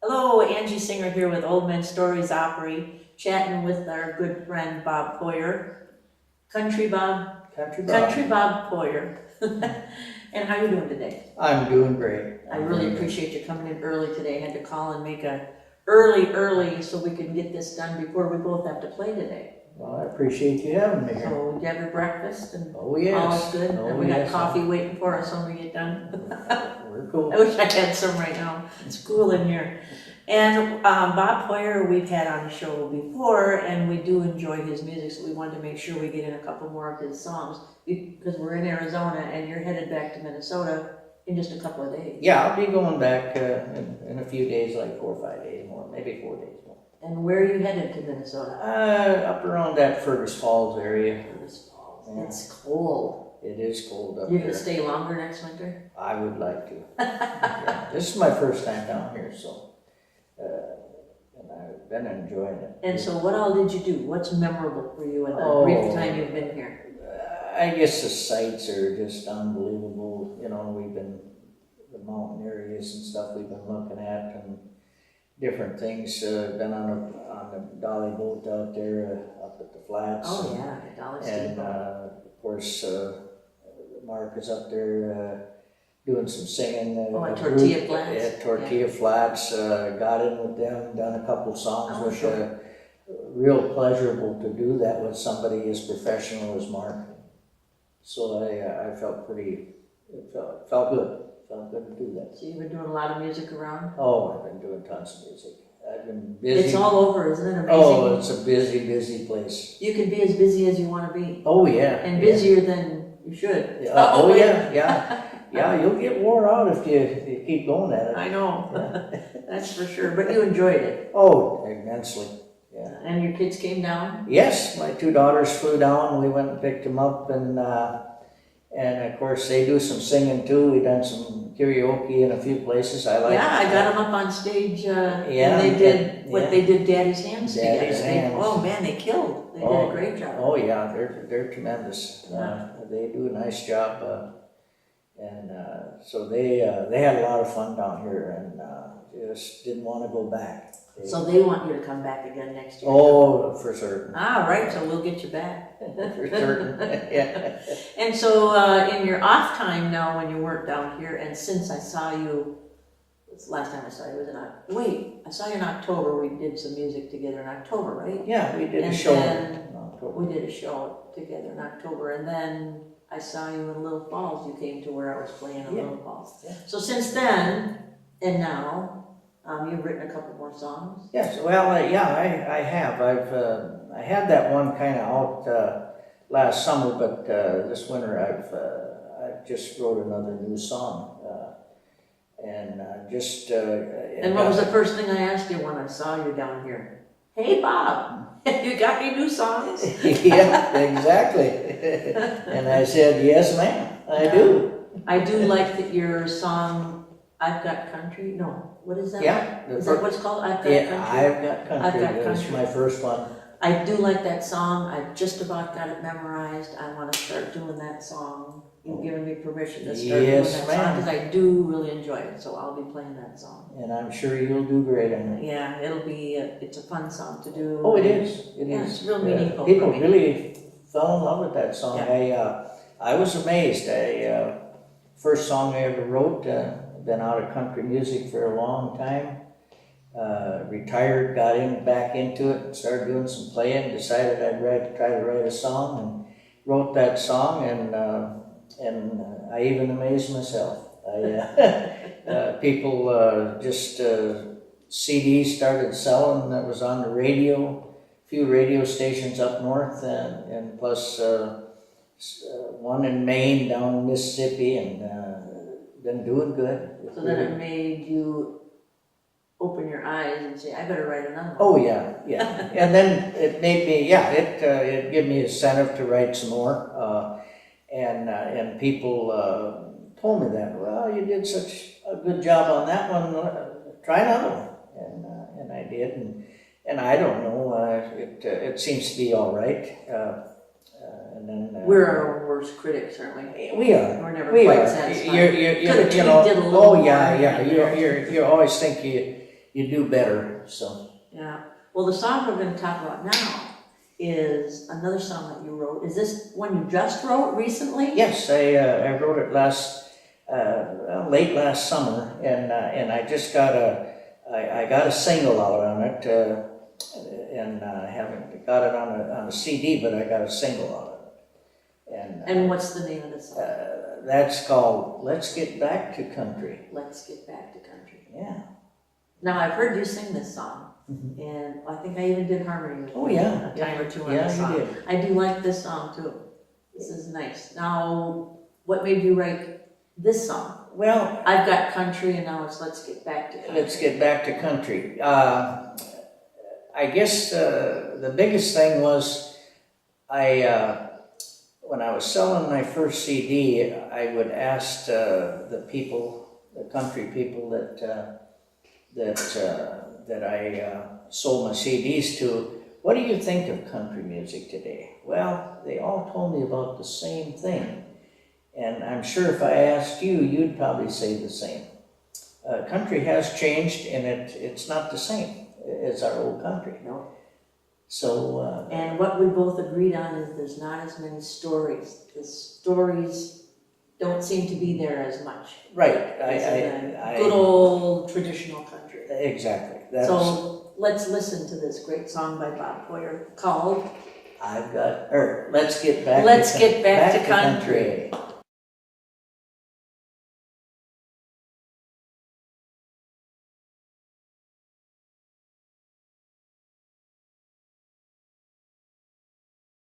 Hello, Angie Senger here with Old Men Stories Opry, chatting with our good friend Bob Porrier, Country Bob, Country Bob Porrier. And how are you doing today? I'm doing great. I really appreciate you coming in early today. I had to call and make a early so we can get this done before we both have to play today. Well, I appreciate you having me here. So you have your breakfast and Oh, yes. all is good? Oh, And we got yes. coffee waiting for us when we get done. We're cool. I wish I had some right now. It's cool in here. And Bob Porrier we've had on the show before, and we do enjoy his music, so we wanted to make sure we get in a couple more of his songs because we're in Arizona and you're headed back to Minnesota in just a couple of days. Yeah, I'll be going back in a few days, like 4 or 5 days more, maybe 4 days more. And where are you headed to Minnesota? Up around that Fergus Falls area. Fergus Falls. Yeah. It's cold. It is cold up You're there. gonna stay longer next winter? I would like to. Yeah. This is my first time down here, so and I've been enjoying it. And so what all did you do? What's memorable for you in the brief time you've been here? I guess the sights are just unbelievable. You know, the mountain areas and stuff we've been looking at and different things. Been on the dolly boat out there up at the flats. Oh yeah, the Dolly And Steamboat. of course, Mark is up there doing some singing. At Tortilla Flats? Yeah, Tortilla Flats. Got in with them, done a couple songs Oh, with sure. real pleasurable to do that with somebody as professional as Mark. So I felt it felt good. Felt good to do that. So you've been doing a lot of music around? Oh, I've been doing tons of music. I've been busy. It's all over, isn't it amazing? Oh, it's a busy place. You can be as busy as you want to be, Oh yeah. and yeah. busier than you should. Yeah. Oh Probably. yeah. You'll get wore out if you keep going at it. I know, Yeah. that's for sure. But you enjoyed it, Oh, immensely. Yeah. and your kids came down. Yes, my 2 daughters flew down. We went and picked them up, and of course they do some singing too. We done some karaoke in a few places. I like. Yeah, I got them up on stage, Yeah, and they did what yeah. they did. Daddy's Hands Daddy's together. Hands. Oh man, they killed. They did a great job. Oh yeah, they're tremendous. Yeah. They do a nice job, and so they had a lot of fun down here, and just didn't want to go back. So they want you to come back again next year. Oh, for certain. Ah, right. So we'll get you back. For certain. Yeah. And so in your off time now, when you weren't down here, and since I saw you, last time I saw you was I saw you in October. We did some music together in October, right? Yeah, we did a And show then in October. We did a show together in October, and then I saw you in Little Falls. You came to where I was playing in Yeah. Little Falls. Yeah. So since then and now, you've written a couple more songs. Yes, well, I have. I had that one kind of out last summer, but this winter I've just wrote another new song, and just. And what was the first thing I asked you when I saw you down here? Hey, Bob, you got any new songs? Yeah, exactly. And I said, yes, ma'am, I do. I do like that your song, I've Got Country. No, what is that? Yeah. Is that what it's called? I've Got Yeah, Country? I've Got Country. I've Got That's Country. my first one. I do like that song. I've just about got it memorized. I want to start doing that song. You've given me permission to start Yes, doing that song ma'am. because I do really enjoy it. So I'll be playing that song. And I'm sure you'll do great on it. Yeah, it'll be. It's a fun song to do. Oh, it is. Yeah, is. it's real meaningful for People me. really fell in love with that song. Yeah. I was amazed. First song I ever wrote. Been out of country music for a long time. Retired, got back into it, started doing some playing. Decided I'd try to write a song, and wrote that song. And I even amazed myself. People just CDs started selling that was on the radio. A few radio stations up north, and plus one in Maine, down in Mississippi, and been doing good. So then it made you open your eyes and say, I better write another one. Oh yeah. And then it made me, it gave me incentive to write some more. And people told me that, well, you did such a good job on that one, try another one. And I did, and I don't know, it seems to be all right. And then We're our own worst critics, aren't we? we are. We're never We quite are. satisfied. You Could've know. tweaked it a little Oh more. yeah. You always think you do better, so. Yeah, well, the song we're gonna talk about now is another song that you wrote. Is this one you just wrote recently? Yes, I wrote it late last summer, and I just got I got a single out on it, and I haven't got it on a CD, but I got a single out of it. And what's the name of the song? That's called "Let's Get Back to Country." Let's Get Back to Country. Yeah. Now, I've heard you sing this song, and I think I even did harmony with Oh, you yeah. a time or two on Yeah, the you song. did. I do like this song too. This is nice. Now, what made you write this song? Well, I've got country, and now it's Let's Get Back to Country. let's get back to country. I guess the biggest thing was when I was selling my first CD, I would ask the country people that I sold my CDs to, what do you think of country music today? Well, they all told me about the same thing. And I'm sure if I asked you, you'd probably say the same. Country has changed, and it's not the same as our old country. No. So. And what we both agreed on is there's not as many stories. The stories don't seem to be there as much. Right. Good old traditional country. Exactly. So let's listen to this great song by Bob Porrier called Let's Get Back Let's Get Back to Country.